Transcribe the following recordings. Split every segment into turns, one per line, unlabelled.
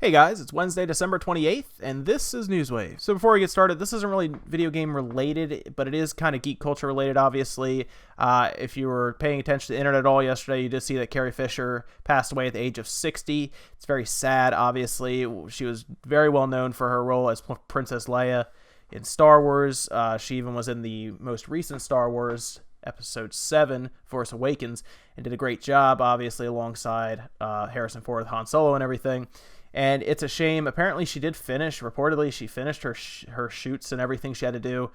Hey guys, it's Wednesday, December 28th, and this is Newswave. So before we get started, this isn't really video game related, but it is kind of geek culture related, obviously. If you were paying attention to the internet at all yesterday, you did see that Carrie Fisher passed away at the age of 60. It's very sad, obviously. She was very well known for her role as Princess Leia in Star Wars. She even was in the most recent Star Wars Episode 7, Force Awakens, and did a great job, obviously, alongside Harrison Ford, Han Solo, and everything. And it's a shame. Apparently, she did finish. Reportedly, she finished her shoots and everything she had to do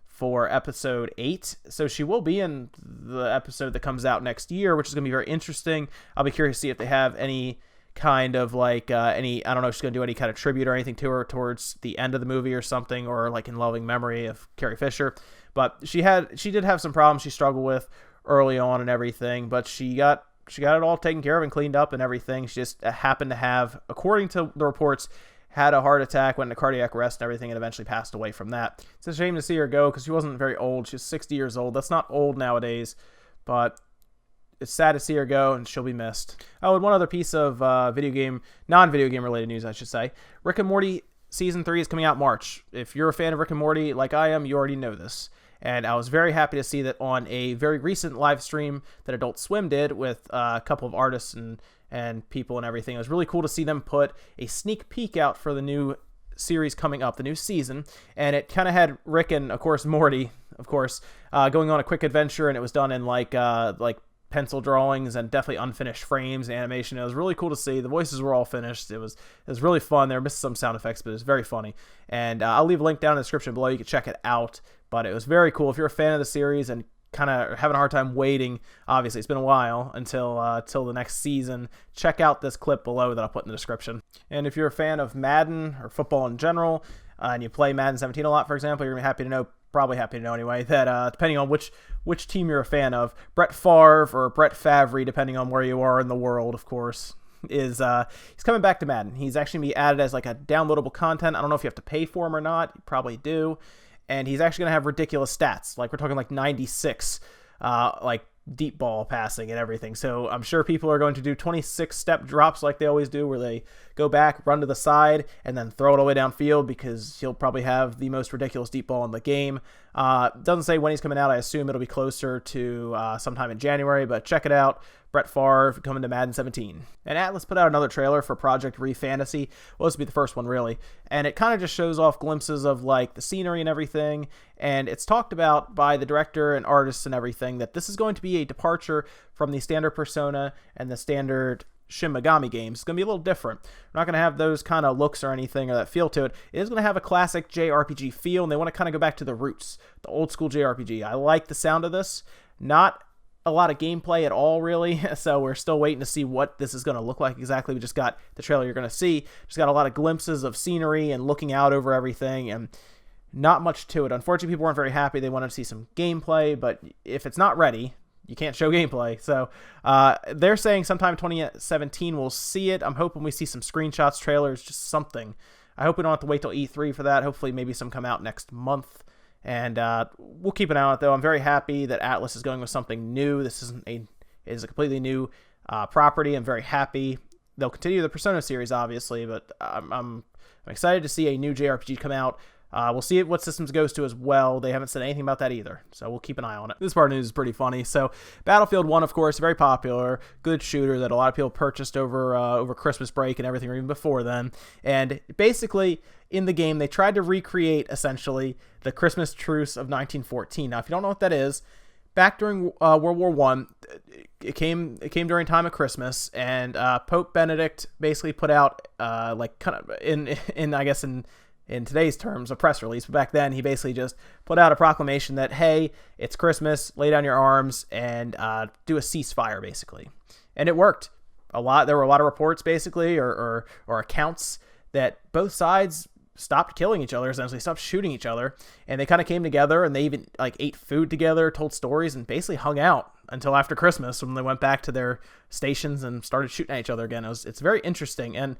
for Episode 8. So she will be in the episode that comes out next year, which is going to be very interesting. I'll be curious to see if they have any kind of I don't know if she's going to do any kind of tribute or anything to her towards the end of the movie or something, or like in loving memory of Carrie Fisher. But she did have some problems she struggled with early on and everything, but she got it all taken care of and cleaned up and everything. She just happened to have, according to the reports, had a heart attack, went into cardiac arrest and everything, and eventually passed away from that. It's a shame to see her go because she wasn't very old. She's 60 years old. That's not old nowadays, but it's sad to see her go, and she'll be missed. Oh, and one other piece of non-video game related news, I should say. Rick and Morty Season 3 is coming out March. If you're a fan of Rick and Morty like I am, you already know this. And I was very happy to see that on a very recent live stream that Adult Swim did with a couple of artists and people and everything. It was really cool to see them put a sneak peek out for the new series coming up, the new season. And it kind of had Rick and, of course, Morty, going on a quick adventure. And it was done in like pencil drawings and definitely unfinished frames and animation. It was really cool to see. The voices were all finished. It was really fun. There were missing some sound effects, but it was very funny. And I'll leave a link down in the description below. You can check it out. But it was very cool. If you're a fan of the series and kind of having a hard time waiting, obviously it's been a while until the next season, check out this clip below that I'll put in the description. And if you're a fan of Madden or football in general, and you play Madden 17 a lot, for example, you're probably happy to know anyway, that depending on which team you're a fan of, Brett Favre or Brett Favre, depending on where you are in the world, of course, he's coming back to Madden. He's actually going to be added as like a downloadable content. I don't know if you have to pay for him or not. You probably do. And he's actually going to have ridiculous stats. Like we're talking like 96, like deep ball passing and everything. So I'm sure people are going to do 26-step drops like they always do, where they go back, run to the side, and then throw it all the way downfield, because he'll probably have the most ridiculous deep ball in the game. Doesn't say when he's coming out. I assume it'll be closer to sometime in January, but check it out. Brett Favre coming to Madden 17. And Atlas put out another trailer for Project Refantasy. Well, this will be the first one, really. And it kind of just shows off glimpses of like the scenery and everything. And it's talked about by the director and artists and everything that this is going to be a departure from the standard Persona and the standard Shin Megami games. It's going to be a little different. We're not going to have those kind of looks or anything or that feel to it. It is going to have a classic JRPG feel, and they want to kind of go back to the roots, the old school JRPG. I like the sound of this. Not a lot of gameplay at all, really, so we're still waiting to see what this is going to look like exactly. We just got the trailer you're going to see. Just got a lot of glimpses of scenery and looking out over everything, and not much to it. Unfortunately, people weren't very happy. They wanted to see some gameplay, but if it's not ready, you can't show gameplay. So they're saying sometime 2017 we'll see it. I'm hoping we see some screenshots, trailers, just something. I hope we don't have to wait till E3 for that. Hopefully maybe some come out next month. And we'll keep an eye on it, though. I'm very happy that Atlas is going with something new. This is a completely new property. I'm very happy. They'll continue the Persona series, obviously, but I'm excited to see a new JRPG come out. We'll see what systems it goes to as well. They haven't said anything about that either, so we'll keep an eye on it. This part of news is pretty funny. So Battlefield 1, of course, very popular, good shooter that a lot of people purchased over Christmas break and everything, or even before then. And basically, in the game, they tried to recreate, essentially, the Christmas Truce of 1914. Now, if you don't know what that is, back during World War I, it came during time of Christmas, and Pope Benedict basically put out, in today's terms, a press release. But back then, he basically just put out a proclamation that, hey, it's Christmas, lay down your arms, and do a ceasefire, basically. And it worked a lot. There were a lot of reports, basically, or accounts that both sides stopped killing each other, essentially stopped shooting each other, and they kind of came together, and they even ate food together, told stories, and basically hung out until after Christmas, when they went back to their stations and started shooting at each other again. It's very interesting. And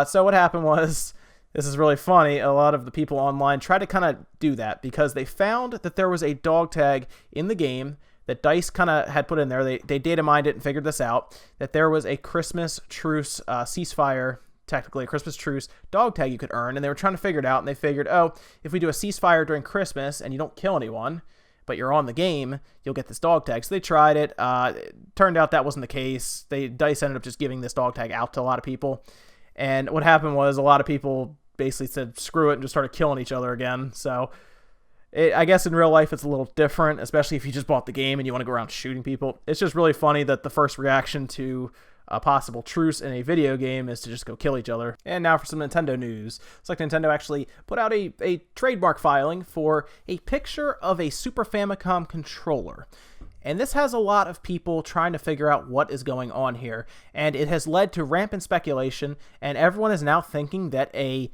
so what happened was, this is really funny, a lot of the people online tried to kind of do that because they found that there was a dog tag in the game that DICE kind of had put in there. They data mined it and figured this out, that there was a Christmas truce ceasefire technically a Christmas Truce dog tag you could earn, and they were trying to figure it out, and they figured, oh, if we do a ceasefire during Christmas and you don't kill anyone, but you're on the game, you'll get this dog tag. So they tried it. It turned out that wasn't the case. DICE ended up just giving this dog tag out to a lot of people, and what happened was a lot of people basically said screw it and just started killing each other again. So I guess in real life it's a little different, especially if you just bought the game and you want to go around shooting people. It's just really funny that the first reaction to a possible truce in a video game is to just go kill each other. And now for some Nintendo news. It's like Nintendo actually put out a trademark filing for a picture of a Super Famicom controller. And this has a lot of people trying to figure out what is going on here. And it has led to rampant speculation, and everyone is now thinking that a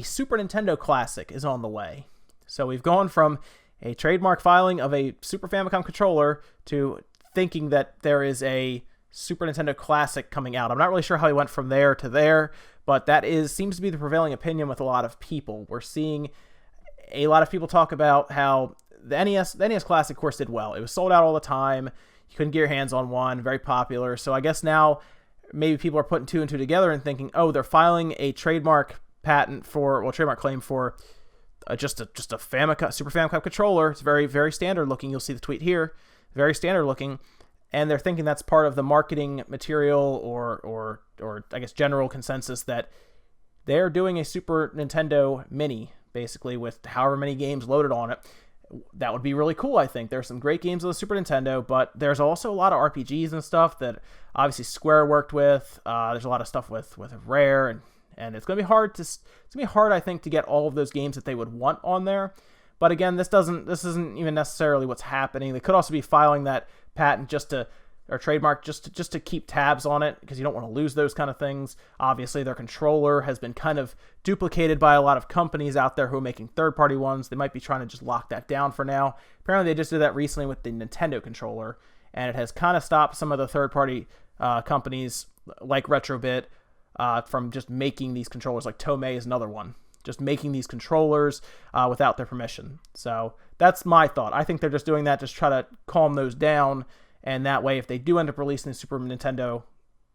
Super Nintendo Classic is on the way. So we've gone from a trademark filing of a Super Famicom controller to thinking that there is a Super Nintendo Classic coming out. I'm not really sure how he went from there to there, but that seems to be the prevailing opinion with a lot of people. We're seeing a lot of people talk about how the NES Classic, of course, did well. It was sold out all the time. You couldn't get your hands on one. Very popular. So I guess now maybe people are putting two and two together and thinking, oh, they're filing a trademark trademark claim for just a Famicom, Super Famicom controller. It's very, very standard looking. You'll see the tweet here. Very standard looking. And they're thinking that's part of the marketing material or I guess general consensus that they're doing a Super Nintendo Mini, basically, with however many games loaded on it. That would be really cool, I think. There's some great games on the Super Nintendo, but there's also a lot of RPGs and stuff that obviously Square worked with. There's a lot of stuff with Rare, and it's going to be hard, I think, to get all of those games that they would want on there. But again, this isn't even necessarily what's happening. They could also be filing that patent or trademark just to keep tabs on it, because you don't want to lose those kind of things. Obviously, their controller has been kind of duplicated by a lot of companies out there who are making third-party ones. They might be trying to just lock that down for now. Apparently, they just did that recently with the Nintendo controller, and it has kind of stopped some of the third-party companies like Retrobit from just making these controllers. Like Tomei is another one, just making these controllers without their permission. So that's my thought. I think they're just doing that to try to calm those down, and that way if they do end up releasing the Super Nintendo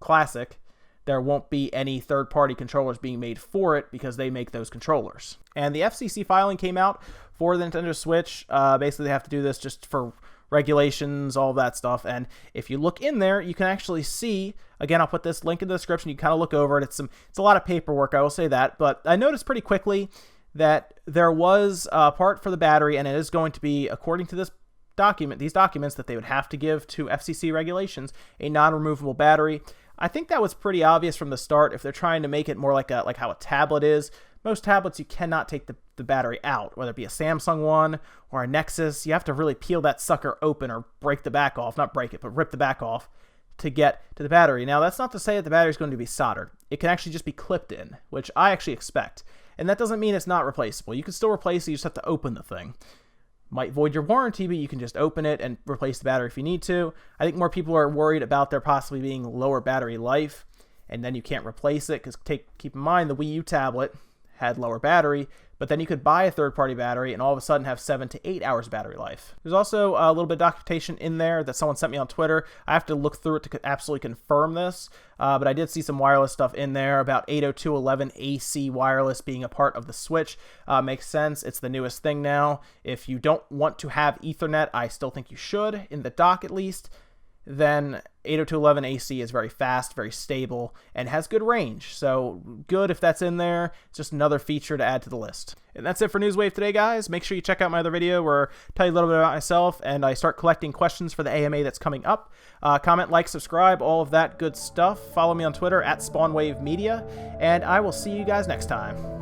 Classic, there won't be any third-party controllers being made for it because they make those controllers. And the FCC filing came out for the Nintendo Switch. Basically, they have to do this just for regulations, all that stuff. And if you look in there, you can actually see, again, I'll put this link in the description. You kind of look over it. It's a lot of paperwork, I will say that. But I noticed pretty quickly that there was a part for the battery, and it is going to be, according to these documents that they would have to give to FCC regulations, a non-removable battery. I think that was pretty obvious from the start. If they're trying to make it more like how a tablet is, most tablets you cannot take the battery out, whether it be a Samsung one or a Nexus. You have to really peel that sucker open or break the back off, not break it, but rip the back off to get to the battery. Now, that's not to say that the battery is going to be soldered. It can actually just be clipped in, which I actually expect. And that doesn't mean it's not replaceable. You can still replace it, you just have to open the thing. Might void your warranty, but you can just open it and replace the battery if you need to. I think more people are worried about there possibly being lower battery life, and then you can't replace it, because keep in mind the Wii U tablet had lower battery, but then you could buy a third-party battery and all of a sudden have 7 to 8 hours battery life. There's also a little bit of documentation in there that someone sent me on Twitter. I have to look through it to absolutely confirm this, but I did see some wireless stuff in there about 802.11 AC wireless being a part of the Switch. Makes sense. It's the newest thing now. If you don't want to have Ethernet, I still think you should, in the dock at least, then 802.11 AC is very fast, very stable, and has good range. So good if that's in there. It's just another feature to add to the list. And that's it for Newswave today, guys. Make sure you check out my other video where I tell you a little bit about myself, and I start collecting questions for the AMA that's coming up. Comment, like, subscribe, all of that good stuff. Follow me on Twitter at SpawnWaveMedia, and I will see you guys next time.